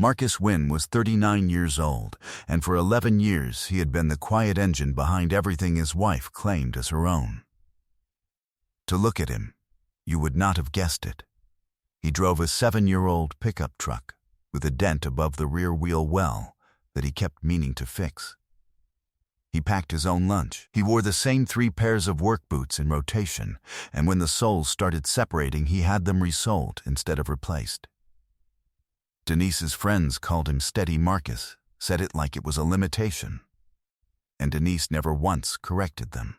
Marcus Wynn was 39 years old, and for 11 years he had been the quiet engine behind everything his wife claimed as her own. To look at him, you would not have guessed it. He drove a 7-year-old pickup truck with a dent above the rear wheel well that he kept meaning to fix. He packed his own lunch. He wore the same 3 pairs of work boots in rotation, and when the soles started separating, he had them resoled instead of replaced. Denise's friends called him Steady Marcus, said it like it was a limitation, and Denise never once corrected them.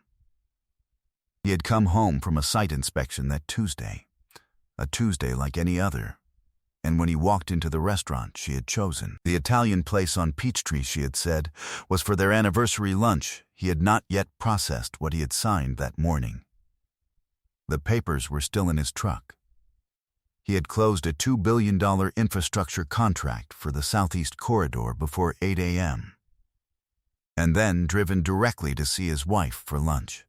He had come home from a site inspection that Tuesday, a Tuesday like any other, and when he walked into the restaurant she had chosen, the Italian place on Peachtree, she had said, was for their anniversary lunch, he had not yet processed what he had signed that morning. The papers were still in his truck. He had closed a $2 billion infrastructure contract for the Southeast Corridor before 8 a.m. and then driven directly to see his wife for lunch,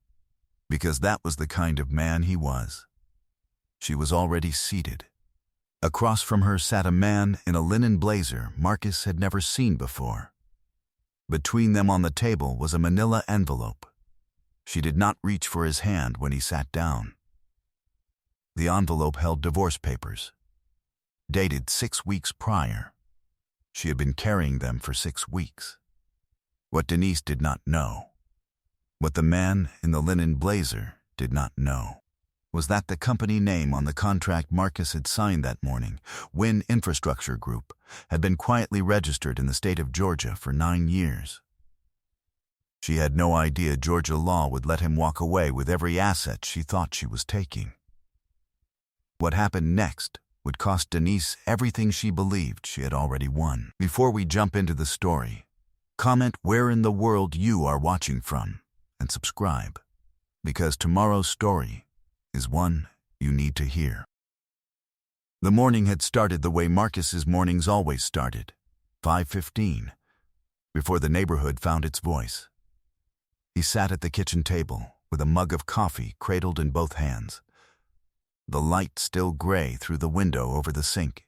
because that was the kind of man he was. She was already seated. Across from her sat a man in a linen blazer Marcus had never seen before. Between them on the table was a manila envelope. She did not reach for his hand when he sat down. The envelope held divorce papers, dated 6 weeks prior. She had been carrying them for 6 weeks. What Denise did not know, what the man in the linen blazer did not know, was that the company name on the contract Marcus had signed that morning, Wynn Infrastructure Group, had been quietly registered in the state of Georgia for 9 years. She had no idea Georgia law would let him walk away with every asset she thought she was taking. What happened next would cost Denise everything she believed she had already won. Before we jump into the story, comment where in the world you are watching from and subscribe, because tomorrow's story is one you need to hear. The morning had started the way Marcus's mornings always started, 5:15, before the neighborhood found its voice. He sat at the kitchen table with a mug of coffee cradled in both hands, the light still gray through the window over the sink,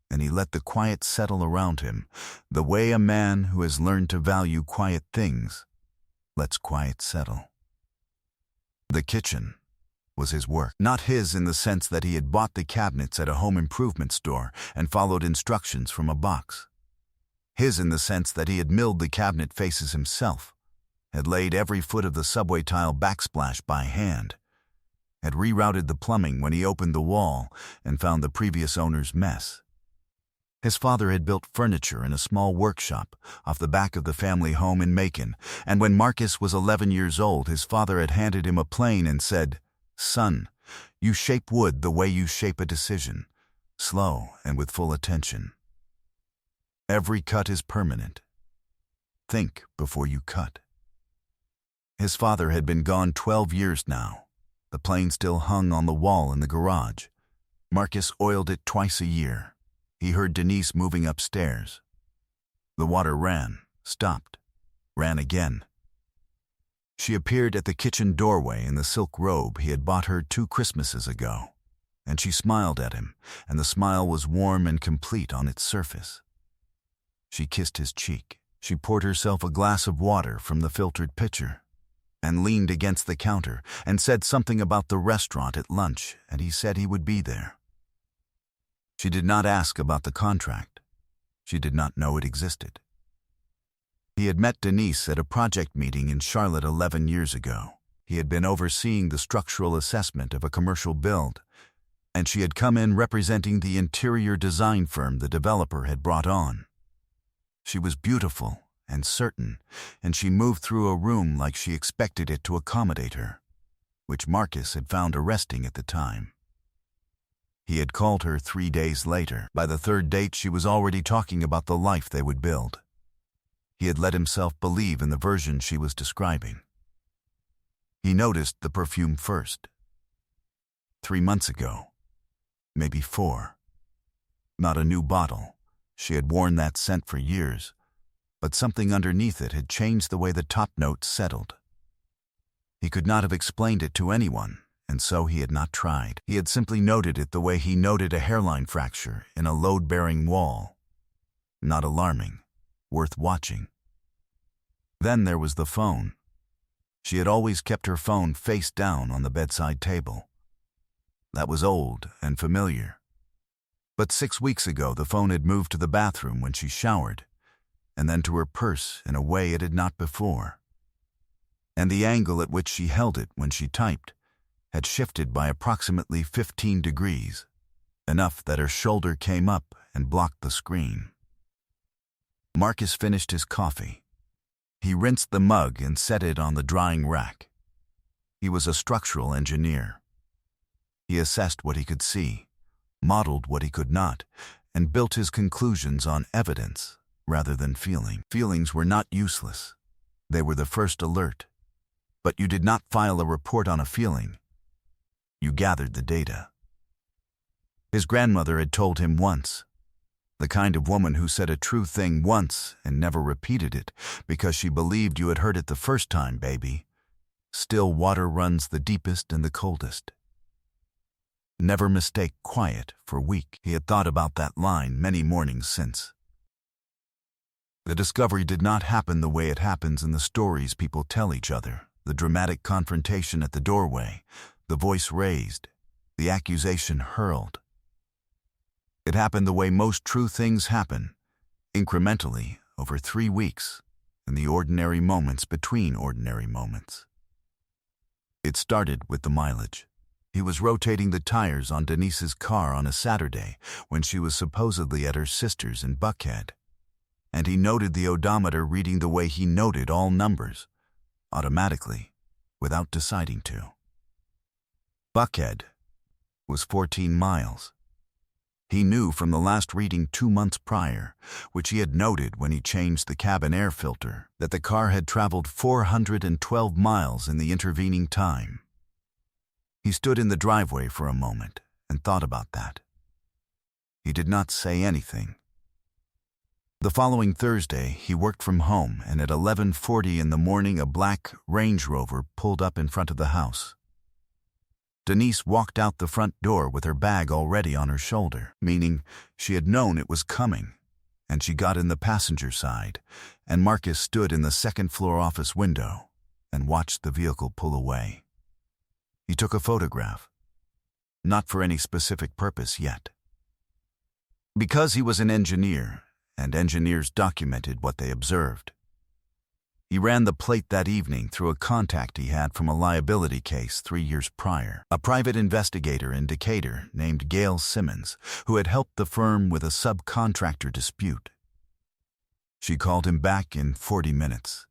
and he let the quiet settle around him, the way a man who has learned to value quiet things lets quiet settle. The kitchen was his work, not his in the sense that he had bought the cabinets at a home improvement store and followed instructions from a box. His in the sense that he had milled the cabinet faces himself, had laid every foot of the subway tile backsplash by hand, had rerouted the plumbing when he opened the wall and found the previous owner's mess. His father had built furniture in a small workshop off the back of the family home in Macon, and when Marcus was 11 years old, his father had handed him a plane and said, "Son, you shape wood the way you shape a decision, slow and with full attention. Every cut is permanent. Think before you cut." His father had been gone 12 years now. The plane still hung on the wall in the garage. Marcus oiled it twice a year. He heard Denise moving upstairs. The water ran, stopped, ran again. She appeared at the kitchen doorway in the silk robe he had bought her 2 Christmases ago, and she smiled at him, and the smile was warm and complete on its surface. She kissed his cheek. She poured herself a glass of water from the filtered pitcher, and leaned against the counter and said something about the restaurant at lunch, and he said he would be there. She did not ask about the contract. She did not know it existed. He had met Denise at a project meeting in Charlotte 11 years ago. He had been overseeing the structural assessment of a commercial build, and she had come in representing the interior design firm the developer had brought on. She was beautiful and certain, and she moved through a room like she expected it to accommodate her, which Marcus had found arresting at the time. He had called her 3 days later. By the 3rd date, she was already talking about the life they would build. He had let himself believe in the version she was describing. He noticed the perfume first. 3 months ago, maybe 4. Not a new bottle. She had worn that scent for years, but something underneath it had changed the way the top notes settled. He could not have explained it to anyone, and so he had not tried. He had simply noted it the way he noted a hairline fracture in a load-bearing wall. not alarming, worth watching. Then there was the phone. She had always kept her phone face down on the bedside table. That was old and familiar. But 6 weeks ago, the phone had moved to the bathroom when she showered, and then to her purse in a way it had not before. And the angle at which she held it when she typed had shifted by approximately 15 degrees, enough that her shoulder came up and blocked the screen. Marcus finished his coffee. He rinsed the mug and set it on the drying rack. He was a structural engineer. He assessed what he could see, modeled what he could not, and built his conclusions on evidence rather than feeling. Feelings were not useless. They were the first alert. But you did not file a report on a feeling. You gathered the data. His grandmother had told him once, the kind of woman who said a true thing once and never repeated it because she believed you had heard it the first time, baby. Still water runs the deepest and the coldest. Never mistake quiet for weak. He had thought about that line many mornings since. The discovery did not happen the way it happens in the stories people tell each other. The dramatic confrontation at the doorway, the voice raised, the accusation hurled. It happened the way most true things happen, incrementally over 3 weeks, in the ordinary moments between ordinary moments. It started with the mileage. He was rotating the tires on Denise's car on a Saturday when she was supposedly at her sister's in Buckhead, and he noted the odometer reading the way he noted all numbers, automatically, without deciding to. Buckhead was 14 miles. He knew from the last reading 2 months prior, which he had noted when he changed the cabin air filter, that the car had traveled 412 miles in the intervening time. He stood in the driveway for a moment and thought about that. He did not say anything. The following Thursday, he worked from home, and at 11:40 in the morning a black Range Rover pulled up in front of the house. Denise walked out the front door with her bag already on her shoulder, meaning she had known it was coming, and she got in the passenger side, and Marcus stood in the second-floor office window and watched the vehicle pull away. He took a photograph, not for any specific purpose yet. Because he was an engineer, and engineers documented what they observed. He ran the plate that evening through a contact he had from a liability case 3 years prior, a private investigator in Decatur named Gail Simmons, who had helped the firm with a subcontractor dispute. She called him back in 40 minutes.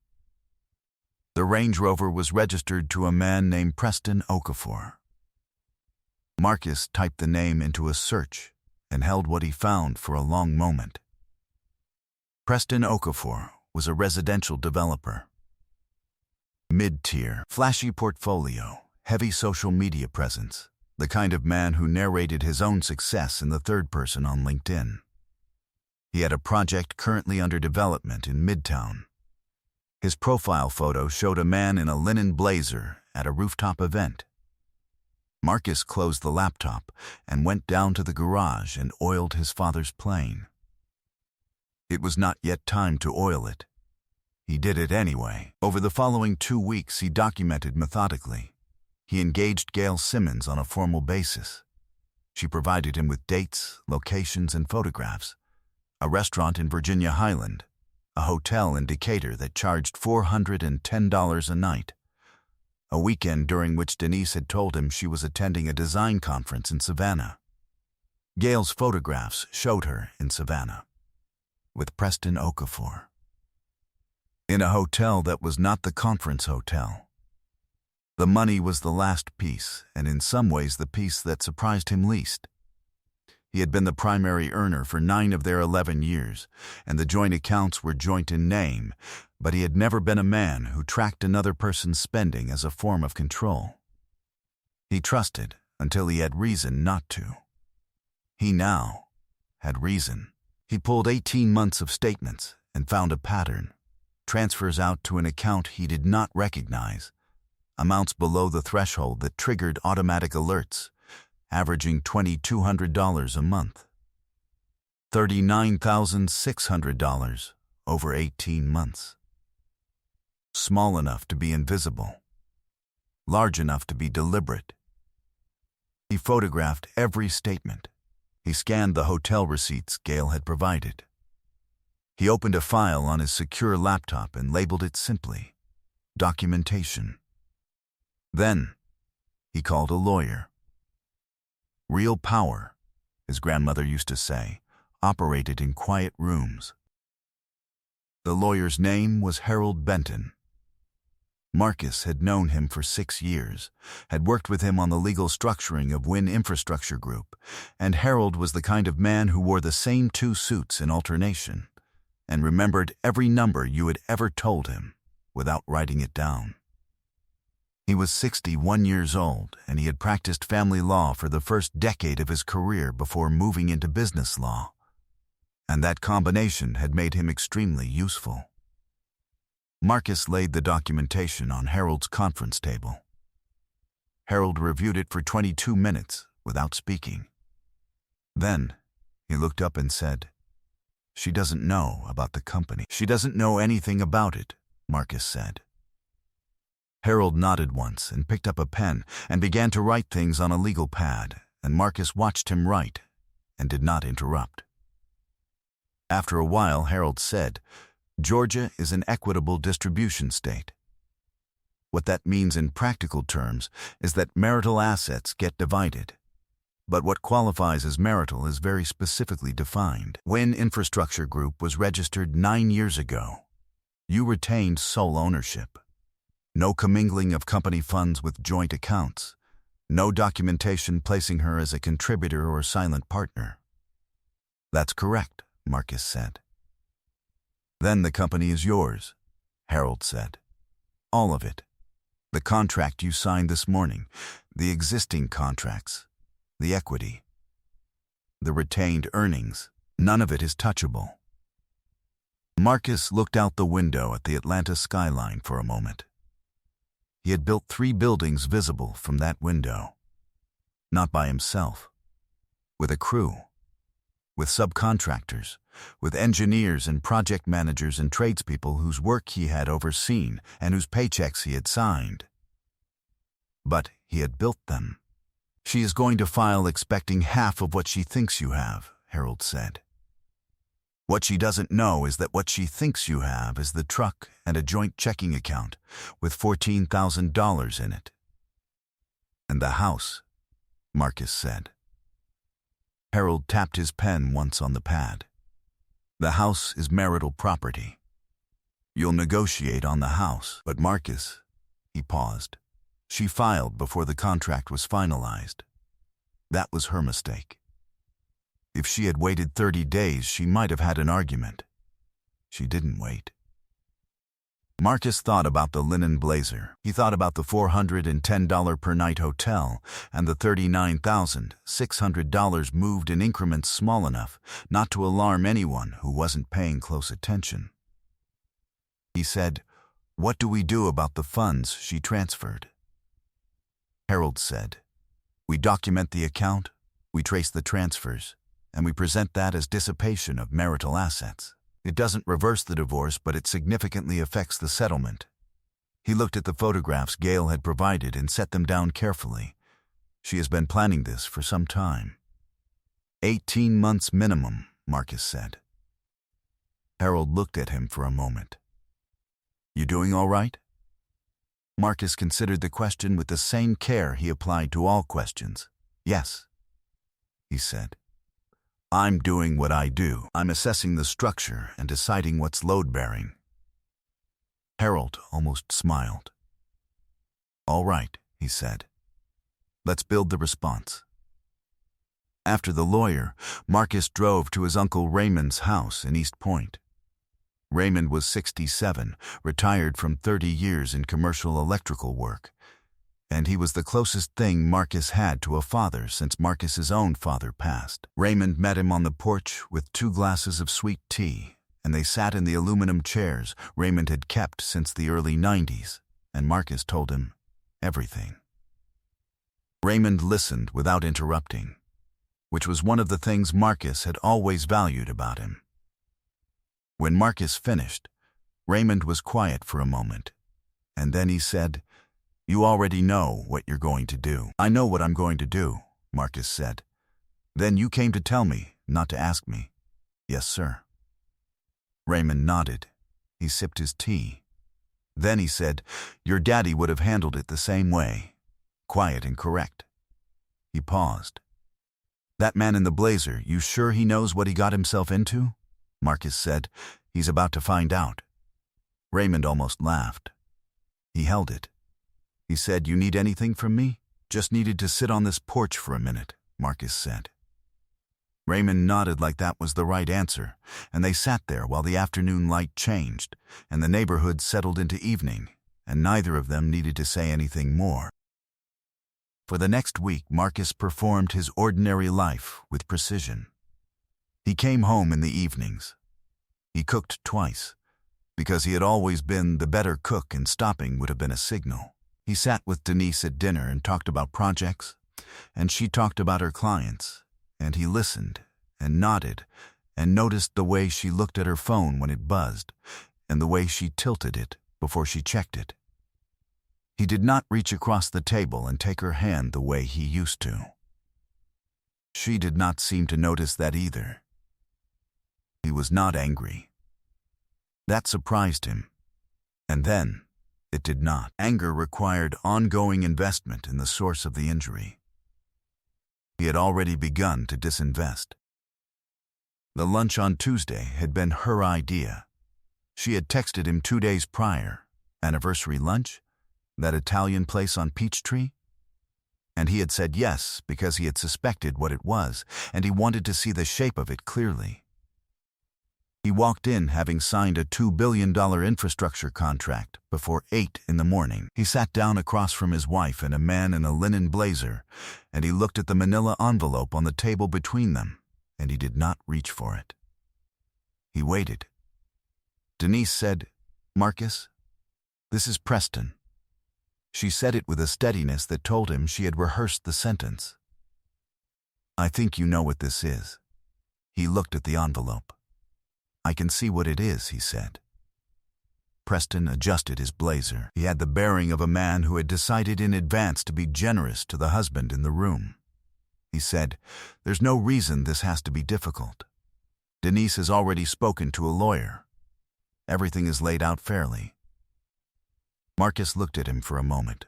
The Range Rover was registered to a man named Preston Okafor. Marcus typed the name into a search and held what he found for a long moment. Preston Okafor was a residential developer. Mid-tier, flashy portfolio, heavy social media presence, the kind of man who narrated his own success in the third person on LinkedIn. He had a project currently under development in Midtown. His profile photo showed a man in a linen blazer at a rooftop event. Marcus closed the laptop and went down to the garage and oiled his father's plane. It was not yet time to oil it. He did it anyway. Over the following 2 weeks, he documented methodically. He engaged Gail Simmons on a formal basis. She provided him with dates, locations, and photographs. A restaurant in Virginia Highland, a hotel in Decatur that charged $410 a night, a weekend during which Denise had told him she was attending a design conference in Savannah. Gail's photographs showed her in Savannah, with Preston Okafor, in a hotel that was not the conference hotel. The money was the last piece, and in some ways the piece that surprised him least. He had been the primary earner for 9 of their 11 years, and the joint accounts were joint in name, but he had never been a man who tracked another person's spending as a form of control. He trusted until he had reason not to. He now had reason. He pulled 18 months of statements and found a pattern. Transfers out to an account he did not recognize, amounts below the threshold that triggered automatic alerts, averaging $2,200 a month. $39,600 over 18 months. Small enough to be invisible, large enough to be deliberate. He photographed every statement. He scanned the hotel receipts Gail had provided. He opened a file on his secure laptop and labeled it simply, documentation. Then, he called a lawyer. Real power, his grandmother used to say, operated in quiet rooms. The lawyer's name was Harold Benton. Marcus had known him for 6 years, had worked with him on the legal structuring of Wynn Infrastructure Group, and Harold was the kind of man who wore the same 2 suits in alternation, and remembered every number you had ever told him, without writing it down. He was 61 years old, and he had practiced family law for the first decade of his career before moving into business law. And that combination had made him extremely useful. Marcus laid the documentation on Harold's conference table. Harold reviewed it for 22 minutes without speaking. Then, he looked up and said, "She doesn't know about the company." "She doesn't know anything about it," Marcus said. Harold nodded once and picked up a pen and began to write things on a legal pad, and Marcus watched him write and did not interrupt. After a while, Harold said, "Georgia is an equitable distribution state. What that means in practical terms is that marital assets get divided. But what qualifies as marital is very specifically defined. Wynn Infrastructure Group was registered 9 years ago. You retained sole ownership. No commingling of company funds with joint accounts. No documentation placing her as a contributor or silent partner." "That's correct," Marcus said. "Then the company is yours," Harold said. "All of it. The contract you signed this morning, the existing contracts, the equity, the retained earnings, none of it is touchable." Marcus looked out the window at the Atlanta skyline for a moment. He had built 3 buildings visible from that window. Not by himself. With a crew. With subcontractors. With engineers and project managers and tradespeople whose work he had overseen and whose paychecks he had signed. But he had built them. "She is going to file expecting half of what she thinks you have," Harold said. "What she doesn't know is that what she thinks you have is the truck and a joint checking account with $14,000 in it." "And the house," Marcus said. Harold tapped his pen once on the pad. "The house is marital property. You'll negotiate on the house, but Marcus," he paused, "she filed before the contract was finalized. That was her mistake. If she had waited 30 days, she might have had an argument. She didn't wait." Marcus thought about the linen blazer. He thought about the $410 per night hotel and the $39,600 moved in increments small enough not to alarm anyone who wasn't paying close attention. He said, "What do we do about the funds she transferred?" Harold said, "We document the account, we trace the transfers, and we present that as dissipation of marital assets. It doesn't reverse the divorce, but it significantly affects the settlement." He looked at the photographs Gail had provided and set them down carefully. "She has been planning this for some time." 18 months minimum, Marcus said. Harold looked at him for a moment. "You doing all right?" Marcus considered the question with the same care he applied to all questions. "Yes," he said. "I'm doing what I do. I'm assessing the structure and deciding what's load-bearing." Harold almost smiled. "All right," he said. "Let's build the response." After the lawyer, Marcus drove to his Uncle Raymond's house in East Point. Raymond was 67, retired from 30 years in commercial electrical work, and he was the closest thing Marcus had to a father since Marcus's own father passed. Raymond met him on the porch with 2 glasses of sweet tea, and they sat in the aluminum chairs Raymond had kept since the early 90s, and Marcus told him everything. Raymond listened without interrupting. which was one of the things Marcus had always valued about him. When Marcus finished, Raymond was quiet for a moment, and then he said, "You already know what you're going to do." "I know what I'm going to do," Marcus said. "Then you came to tell me, not to ask me." "Yes, sir." Raymond nodded. He sipped his tea. Then he said, "Your daddy would have handled it the same way. Quiet and correct." He paused. "That man in the blazer, you sure he knows what he got himself into?" Marcus said, "He's about to find out." Raymond almost laughed. He held it. He said, "You need anything from me?" "Just needed to sit on this porch for a minute," Marcus said. Raymond nodded like that was the right answer, and they sat there while the afternoon light changed, and the neighborhood settled into evening, and neither of them needed to say anything more. For the next week, Marcus performed his ordinary life with precision. He came home in the evenings. He cooked twice, because he had always been the better cook and stopping would have been a signal. He sat with Denise at dinner and talked about projects, and she talked about her clients, and he listened and nodded and noticed the way she looked at her phone when it buzzed and the way she tilted it before she checked it. He did not reach across the table and take her hand the way he used to. She did not seem to notice that either. He was not angry. That surprised him. And then, it did not. Anger required ongoing investment in the source of the injury. He had already begun to disinvest. The lunch on Tuesday had been her idea. She had texted him 2 days prior, "Anniversary lunch? That Italian place on Peachtree?" And he had said yes because he had suspected what it was, and he wanted to see the shape of it clearly. He walked in having signed a $2 billion infrastructure contract before 8 in the morning. He sat down across from his wife and a man in a linen blazer, and he looked at the manila envelope on the table between them, and he did not reach for it. He waited. Denise said, "Marcus, this is Preston." She said it with a steadiness that told him she had rehearsed the sentence. "I think you know what this is." He looked at the envelope. "I can see what it is," he said. Preston adjusted his blazer. He had the bearing of a man who had decided in advance to be generous to the husband in the room. He said, "There's no reason this has to be difficult. Denise has already spoken to a lawyer. Everything is laid out fairly." Marcus looked at him for a moment.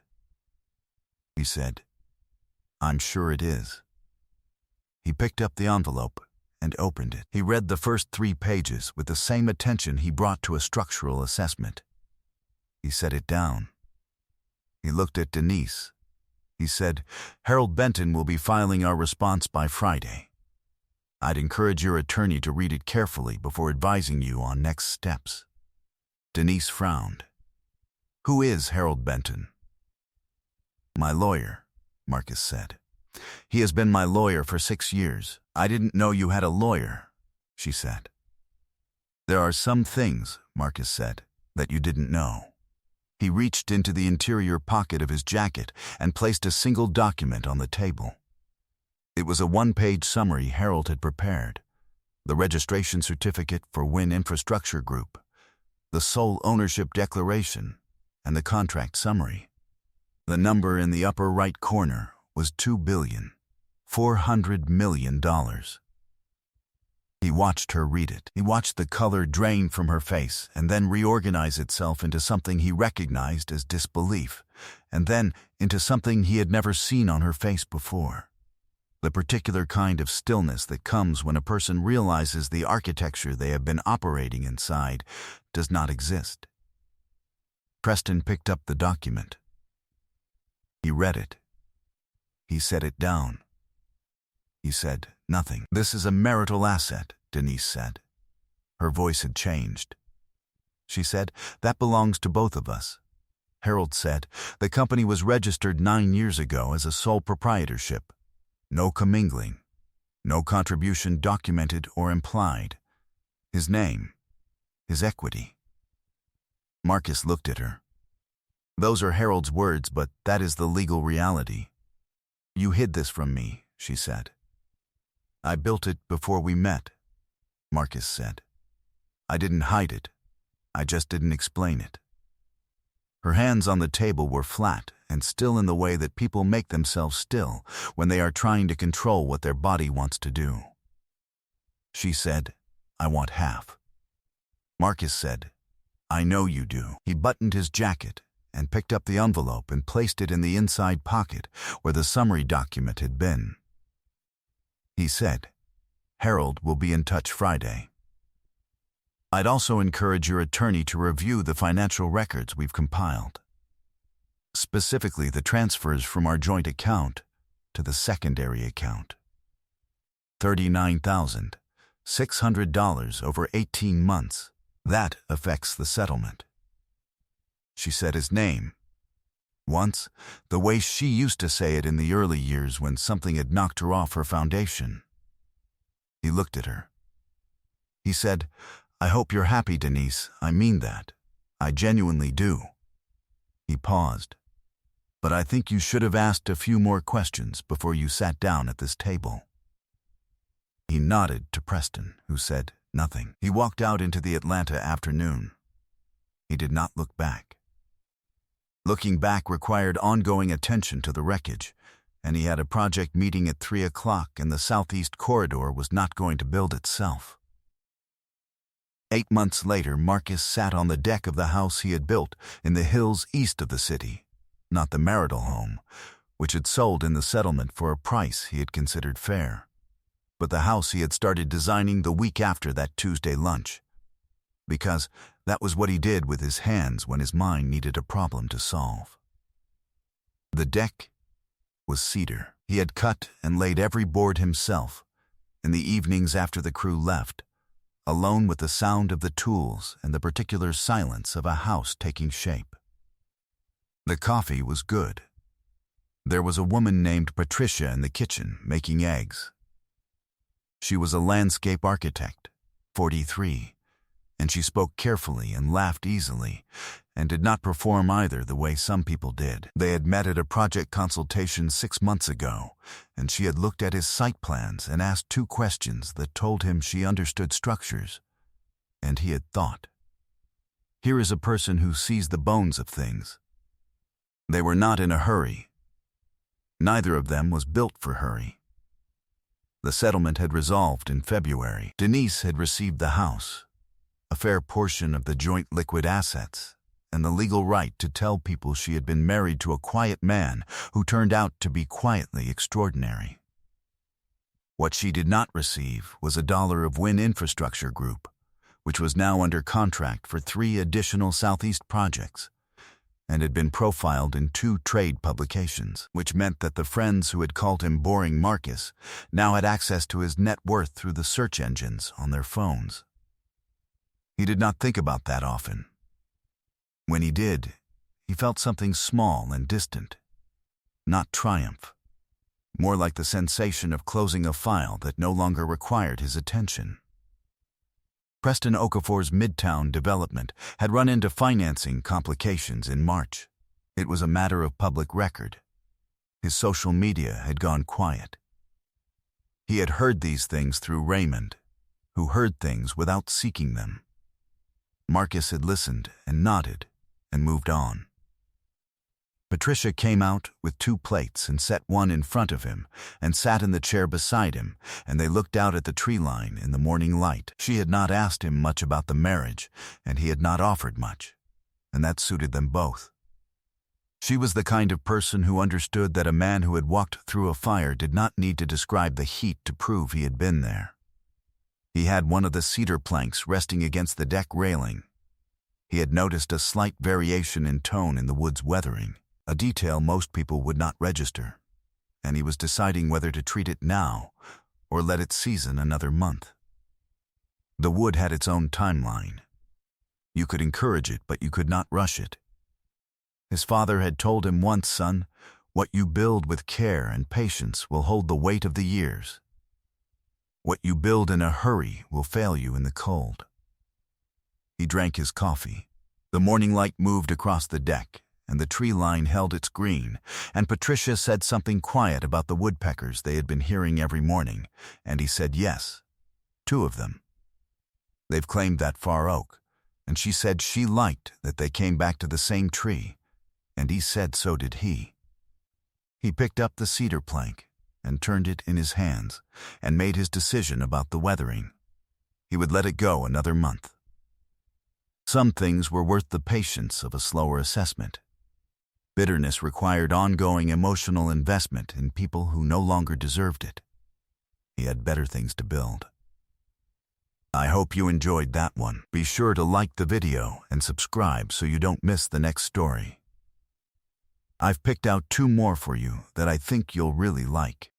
He said, "I'm sure it is." He picked up the envelope and opened it. He read the first 3 pages with the same attention he brought to a structural assessment. He set it down. He looked at Denise. He said, "Harold Benton will be filing our response by Friday. I'd encourage your attorney to read it carefully before advising you on next steps." Denise frowned. "Who is Harold Benton?" "My lawyer," Marcus said. "He has been my lawyer for 6 years. I didn't know you had a lawyer," she said. "There are some things," Marcus said, "that you didn't know." He reached into the interior pocket of his jacket and placed a single document on the table. It was a 1-page summary Harold had prepared. The registration certificate for Wynn Infrastructure Group, the sole ownership declaration, and the contract summary. The number in the upper right corner was $2.4 billion. He watched her read it. He watched the color drain from her face and then reorganize itself into something he recognized as disbelief, and then into something he had never seen on her face before. The particular kind of stillness that comes when a person realizes the architecture they have been operating inside does not exist. Preston picked up the document. He read it. He set it down. He said nothing. "This is a marital asset," Denise said. Her voice had changed. She said, "That belongs to both of us." Harold said, "The company was registered 9 years ago as a sole proprietorship. No commingling. No contribution documented or implied. His name. His equity." Marcus looked at her. "Those are Harold's words, but that is the legal reality." "You hid this from me," she said. "I built it before we met," Marcus said. "I didn't hide it. I just didn't explain it." Her hands on the table were flat and still in the way that people make themselves still when they are trying to control what their body wants to do. She said, "I want half." Marcus said, "I know you do." He buttoned his jacket and picked up the envelope and placed it in the inside pocket where the summary document had been. He said, "Harold will be in touch Friday. I'd also encourage your attorney to review the financial records we've compiled, specifically the transfers from our joint account to the secondary account. $39,600 over 18 months. That affects the settlement." She said his name. Once, the way she used to say it in the early years when something had knocked her off her foundation. He looked at her. He said, "I hope you're happy, Denise. I mean that. I genuinely do." He paused. "But I think you should have asked a few more questions before you sat down at this table." He nodded to Preston, who said nothing. He walked out into the Atlanta afternoon. He did not look back. Looking back required ongoing attention to the wreckage, and he had a project meeting at 3 o'clock, and the southeast corridor was not going to build itself. 8 months later, Marcus sat on the deck of the house he had built in the hills east of the city, not the marital home, which had sold in the settlement for a price he had considered fair, but the house he had started designing the week after that Tuesday lunch, because that was what he did with his hands when his mind needed a problem to solve. The deck was cedar. He had cut and laid every board himself, in the evenings after the crew left, alone with the sound of the tools and the particular silence of a house taking shape. The coffee was good. There was a woman named Patricia in the kitchen making eggs. She was a landscape architect, 43, and she spoke carefully and laughed easily, and did not perform either the way some people did. They had met at a project consultation 6 months ago, and she had looked at his site plans and asked 2 questions that told him she understood structures, and he had thought, "Here is a person who sees the bones of things." They were not in a hurry. Neither of them was built for hurry. The settlement had resolved in February. Denise had received the house, a fair portion of the joint liquid assets, and the legal right to tell people she had been married to a quiet man who turned out to be quietly extraordinary. What she did not receive was $1 of Wynn Infrastructure Group, which was now under contract for 3 additional Southeast projects, and had been profiled in 2 trade publications, which meant that the friends who had called him Boring Marcus now had access to his net worth through the search engines on their phones. He did not think about that often. When he did, he felt something small and distant. Not triumph. More like the sensation of closing a file that no longer required his attention. Preston Okafor's Midtown development had run into financing complications in March. It was a matter of public record. His social media had gone quiet. He had heard these things through Raymond, who heard things without seeking them. Marcus had listened and nodded and moved on. Patricia came out with 2 plates and set one in front of him and sat in the chair beside him, and they looked out at the tree line in the morning light. She had not asked him much about the marriage, and he had not offered much, and that suited them both. She was the kind of person who understood that a man who had walked through a fire did not need to describe the heat to prove he had been there. He had one of the cedar planks resting against the deck railing. He had noticed a slight variation in tone in the wood's weathering, a detail most people would not register, and he was deciding whether to treat it now or let it season another month. The wood had its own timeline. You could encourage it, but you could not rush it. His father had told him once, "Son, what you build with care and patience will hold the weight of the years. What you build in a hurry will fail you in the cold." He drank his coffee. The morning light moved across the deck, and the tree line held its green, and Patricia said something quiet about the woodpeckers they had been hearing every morning, and he said yes, 2 of them. They've claimed that far oak, and she said she liked that they came back to the same tree, and he said so did he. He picked up the cedar plank and turned it in his hands and made his decision about the weathering. He would let it go another month. Some things were worth the patience of a slower assessment. Bitterness required ongoing emotional investment in people who no longer deserved it. He had better things to build. I hope you enjoyed that one. Be sure to like the video and subscribe so you don't miss the next story. I've picked out 2 more for you that I think you'll really like.